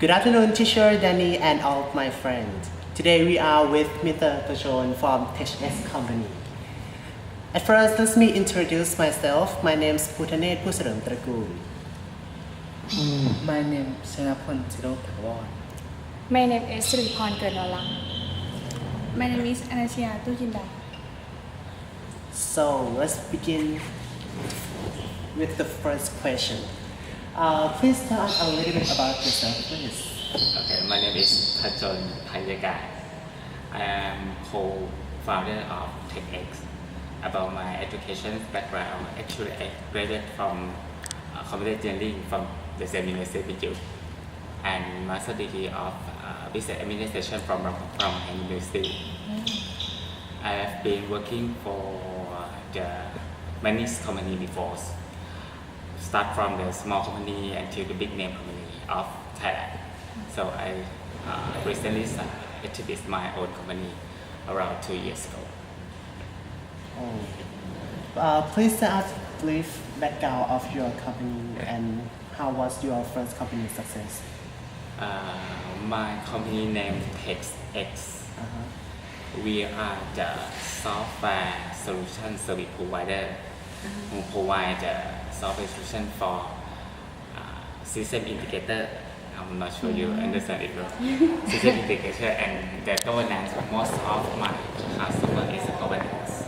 Good afternoon, teacher Danny and all of my friends. Today we are with Mr.Phajone from TechEX company. At first, let me introduce myself. My name is Phajone Tragoon. My name is Mr.Phajone. My name is Piyakarn Kernolang. My name is Anasia Tujinda. So let's begin with the first question. Please tell us a little bit about yourself, please. Okay, my name is Piyakarn. I am co-founder of TechEX. About my education background, actually I graduated from computer engineering from the same university with you, and master degree of business administration from university. I have been working for the many company before. Start from the small company until the big name company of Thailand. So I recently established my own company around 2 years ago. Please tell us a brief background of your company and how was your first company success? My company name TechEX. We are the software solution service provider who provide the software solution for system integrator. I'm not sure you understand it well. System integrator and the governance. Most of my customer is governance.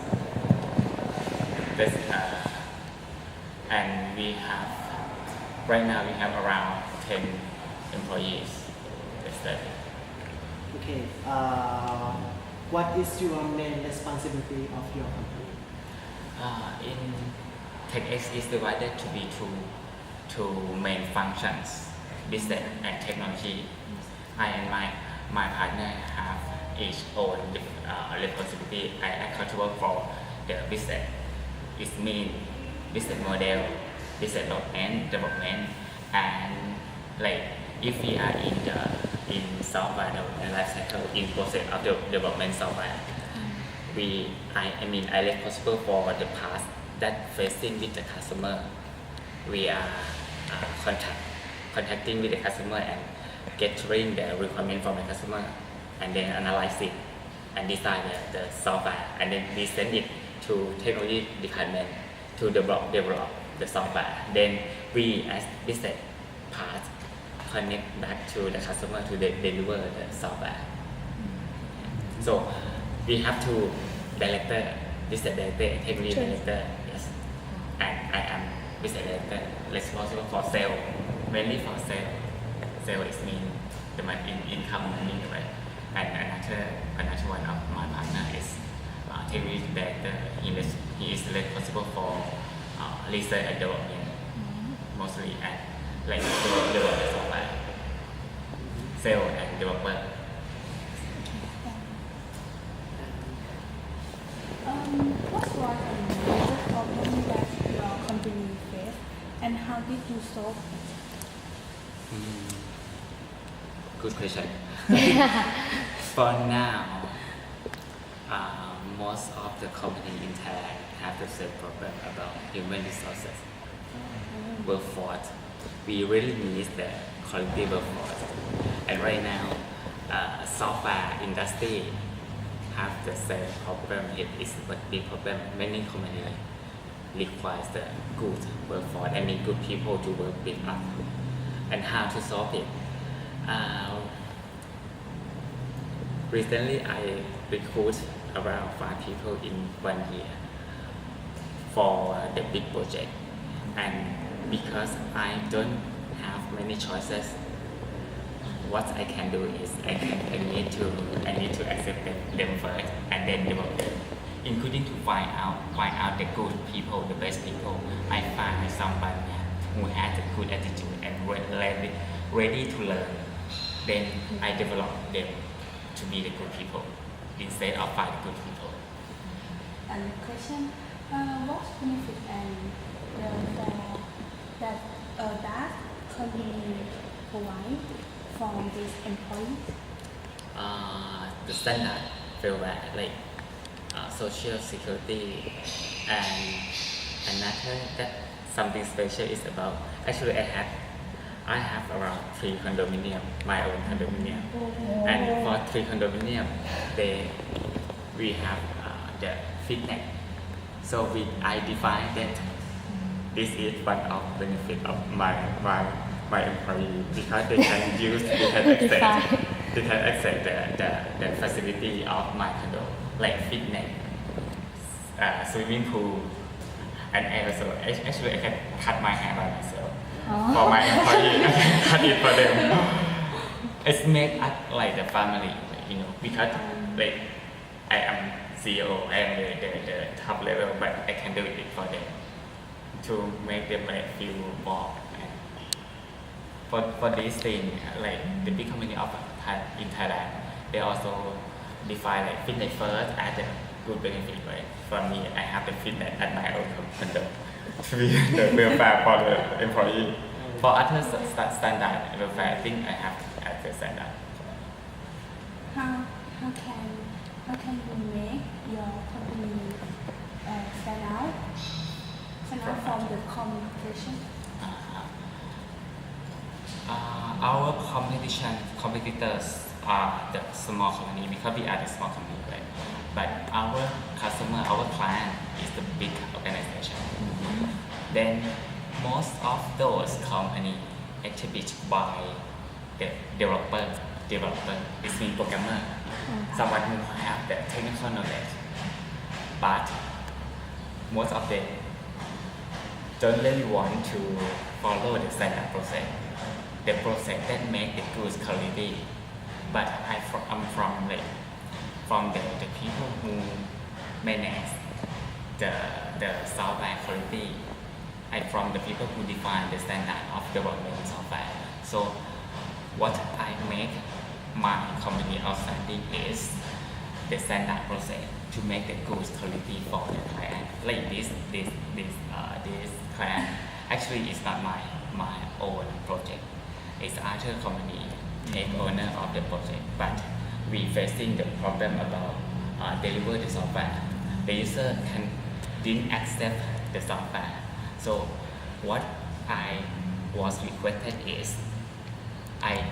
And we have right now we have around 10 employees. Okay. What is your main responsibility of your company? In TechEX is divided to be two main functions, business and technology. I and my partner have each own responsibility. I am accountable for the business. It means business model, business development, and like if we are in software development life cycle, in process of the development software, I responsible for the part that facing with the customer. We are contacting with the customer and gathering the requirement from the customer, and then analyze it and design the software, and then we send it to technology department to develop the software. Then we as business part connect back to the customer to deliver the software. So we have two director, business director and technology director. Yes, and I am business director responsible for sale, mainly for sale. Sale is mean the income money, right? And another one of my partner is technology director. He is responsible for research and development, mostly and like develop the software, sale and developer. What was the major problem that your company faced, and how did you solve it? Good question. For now, most of the company in Thailand have the same problem about human resources, workforce. We really need the quality workforce, and right now, software industry have the same problem. It is a big problem. Many companies requires the good workforce, good people to work with us. And how to solve it? Recently, I recruit around 5 people in 1 year for the big project, and because I don't have many choices, what I can do is I need to accept them first and then develop them, including to find out the good people, the best people. I find someone who has a good attitude and ready to learn. Then I develop them to be the good people instead of find good people. And the question, what benefit and that company provide from these employees? The standard welfare like social security, and another that something special is about. Actually, I had I have around 3 condominium, my own condominium. And for 3 condominium, we have the fitness. So I define that this is one of benefit of my employee because they can access the facility of my condo like fitness, swimming pool, and also actually I can cut my hair by myself. For my employee, I can cut it for them. It's make us like the family, because like I am CEO, I am the top level, but I can do it for them to make them like feel warm. For this thing, like the big company in Thailand, they also define like fitness first as a good benefit, right? For me, I have the fitness at my own condo to be the welfare for the employee. For other standard welfare, I think I have at the standard. How can you make your company stand out from the communication? Our competitors are the small company because we are the small company, right? But our customer, our client is the big organization. Then most of those companies established by the developer, it means programmer, someone who have the technical knowledge. But most of them don't really want to follow the standard process. The process that make the goods quality, but I'm from the people who manage the software quality. I'm from the people who define the standard of development software. So what I make my company outstanding is the standard process to make the goods quality for the client. Like this client actually is not my own project. It's other company take owner of the project, but we facing the problem about deliver the software. The user didn't accept the software. So what I was requested is I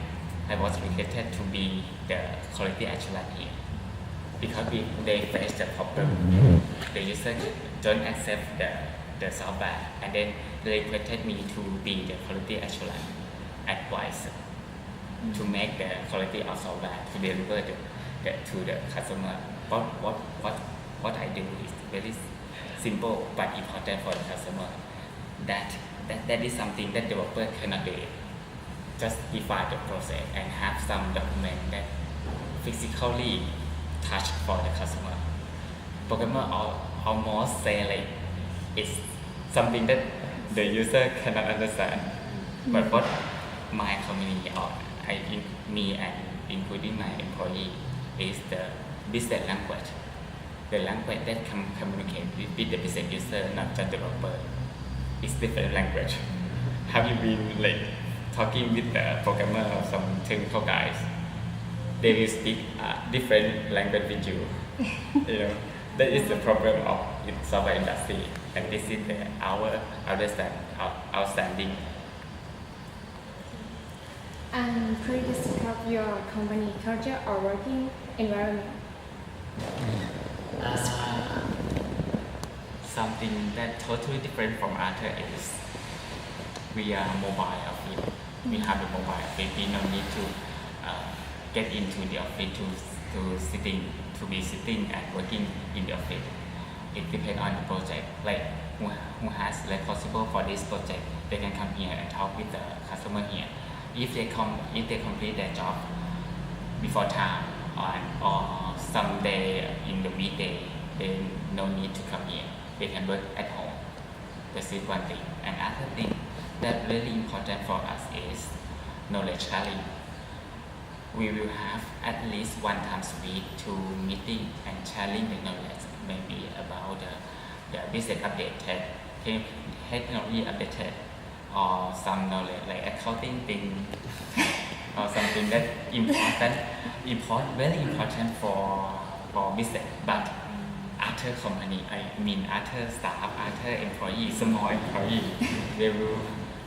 was requested to be the quality assurance here because they face the problem. The user don't accept the software, and then they requested me to be the quality assurance advisor to make the quality of software to deliver to the customer. What I do is very simple but important for the customer. That is something that developer cannot do. Just define the process and have some document that physically touch for the customer. Programmer almost say like it's something that the user cannot understand. But what my company or me and including my employee is the business language. The language that can communicate with the business user, not just developer. It's different language. Have you been like talking with the programmer or some technical guys? They will speak different language with you. That is the problem of the software industry, and this is our outstanding. And please describe your company culture or working environment. Something that totally different from other is we are mobile office. We have a mobile office. We don't need to get into the office to be sitting and working in the office. It depends on the project. Like who has responsible for this project, they can come here and talk with the customer here. If they complete their job before time or someday in the weekday, they no need to come here. They can work at home. That's it one thing. And other thing that really important for us is knowledge sharing. We will have at least one time a week to meeting and sharing the knowledge, maybe about the business update, technology updated, or some knowledge like accounting thing, or something that very important for business. But other company, I mean other staff, other employees, small employee, they will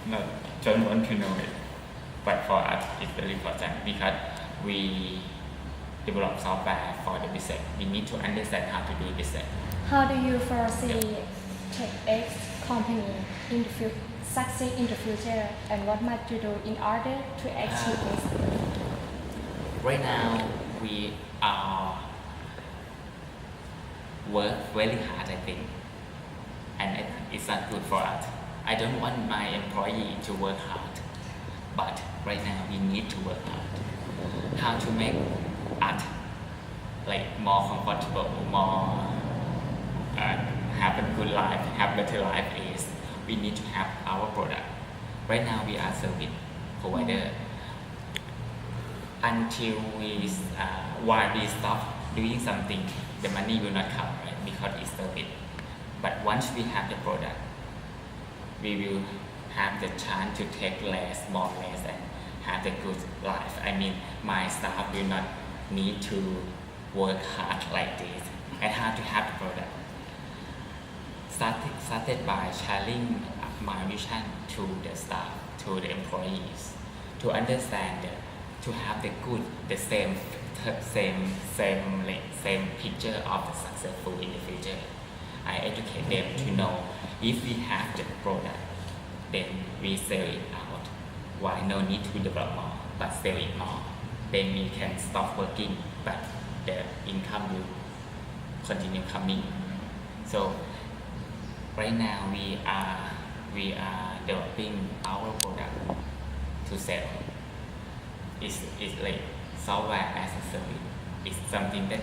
not don't want to know it. but for us it's very important because we develop software for the business. We need to understand how to do business. How do you foresee TechEX company in the succeed in the future, and what must you do in order to achieve this? Right now we are work very hard, I think, and it's not good for us. I don't want my employee to work hard, but right now we need to work hard. How to make us like more comfortable, more have a good life, have better life is we need to have our product. Right now we are service provider. Until we while we stop doing something, the money will not come, right? Because it's service. But once we have the product, we will have the chance to take less, more less, and have the good life. I mean, my staff will not need to work hard like this and have to have the product. Started by sharing my vision to the staff, to the employees, to understand to have the good, the same picture of the successful in the future. I educate them to know if we have the product, then we sell it out. Why no need to develop more, but sell it more. Then we can stop working, but the income will continue coming. So right now we are developing our product to sell. It's like software as a service. It's something that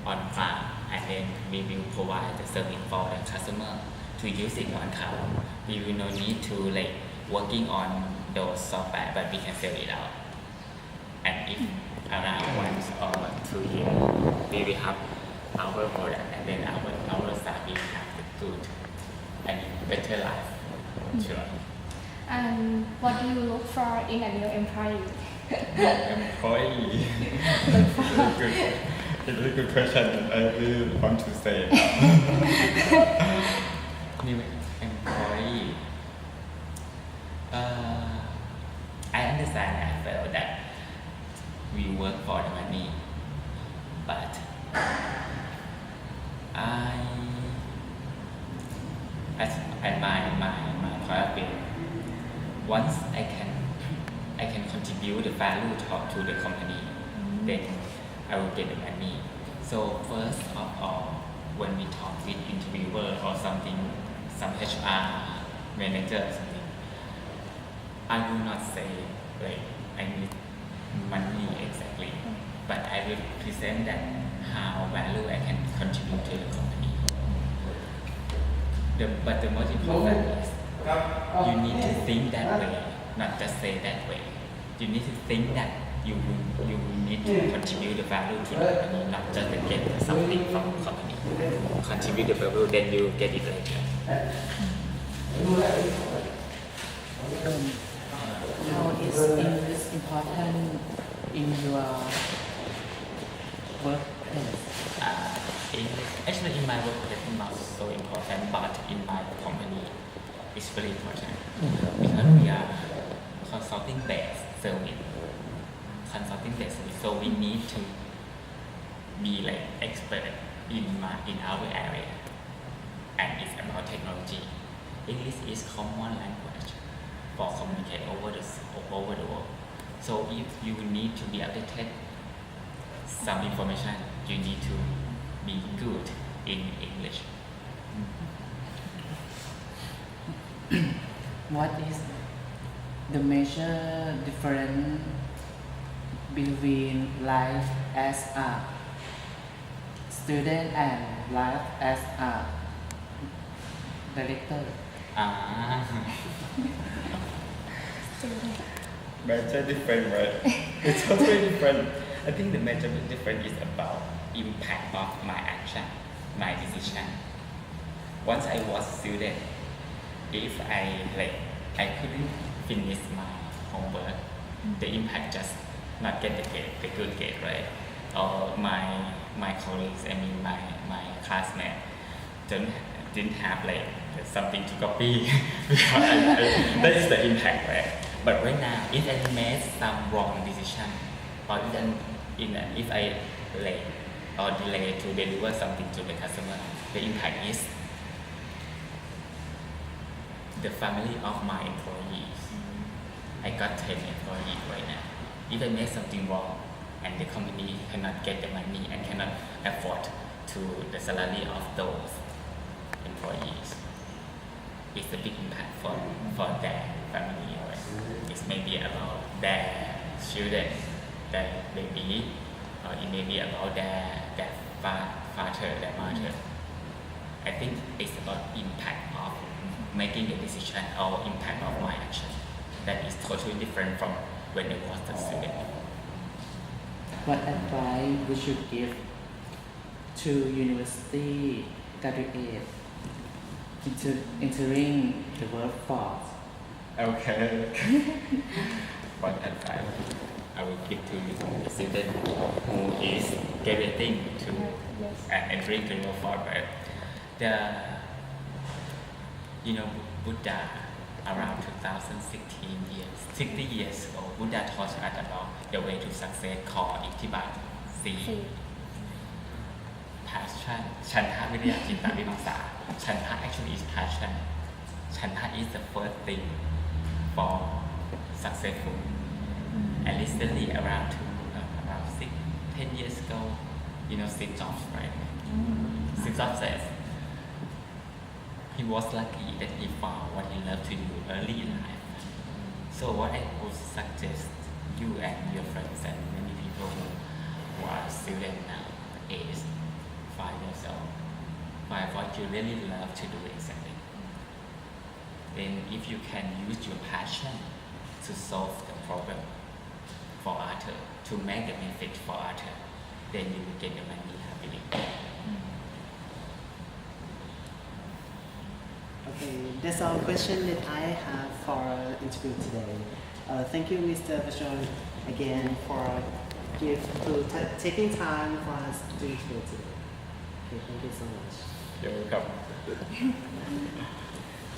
on cloud, and then we will provide the service for the customer to use it on cloud. We will no need to like working on those software, but we can sell it out. And if around 1 or 2 years, we will have our product, and then our staff will have the good and better life. Sure. And what do you look for in a new employee? Employee. It's a very good question that I really want to say. New employee. I understand and feel that we work for the money, but at my point of view, once I can contribute the value to the company, then I will get the money. So first of all, when we talk with interviewer or something, some HR manager or something, I will not say like I need money exactly, but I will present that how value I can contribute to the company. But the most important is you need to think that way, not just say that way. You need to think that you need to contribute the value to the company, not just to get something from the company. Contribute the value, then you get it later. How is English important in your workplace? Actually, in my workplace, not so important, but in my company, it's very important because we are consulting-based service. So we need to be like expert in our area, and it's about technology. English is common language for communicate over the world. So if you need to be updated some information, you need to be good in English. What is the major difference between life as a student and life as a director? Major different, right? It's totally different. I think the major difference is about impact of my action, my decision. Once I was student, if I couldn't finish my homework, the impact just not get the good grade, right? Or my colleagues, I mean my classmates didn't have like something to copy because that is the impact, right? But right now, if I made some wrong decision, or if I late or delay to deliver something to the customer, the impact is the family of my employees. I got 10 employees right now. If I make something wrong and the company cannot get the money and cannot afford to the salary of those employees, it's a big impact for their family. Right? It's maybe about their children, their baby, or it may be about their father, their mother. I think it's about impact of making the decision or impact of my action. That is totally different from when I was a student. What advice would you give to university graduate entering the workforce? Okay. What advice I will give to the student who is graduating to and entering the workforce? Buddha around 60 years ago, Buddha taught us about the way to success called Ikibat, C. Passion. Chanta Vidya Chitta Vimamsa. Chanta actually is passion. Chanta is the first thing for successful. And recently around 10 years ago, Steve Jobs, right? Steve Jobs says he was lucky that he found what he loved to do early in life. So what I would suggest you and your friends and many people who are students now is find yourself, find what you really love to do exactly. Then if you can use your passion to solve the problem for others, to make the benefit for others, then you will get the money happily. Okay, that's all question that I have for our interview today. Thank you, Mr. Phajone, again for taking time for us to interview today. Okay, thank you so much. You're welcome.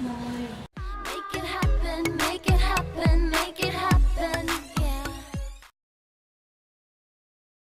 Bye.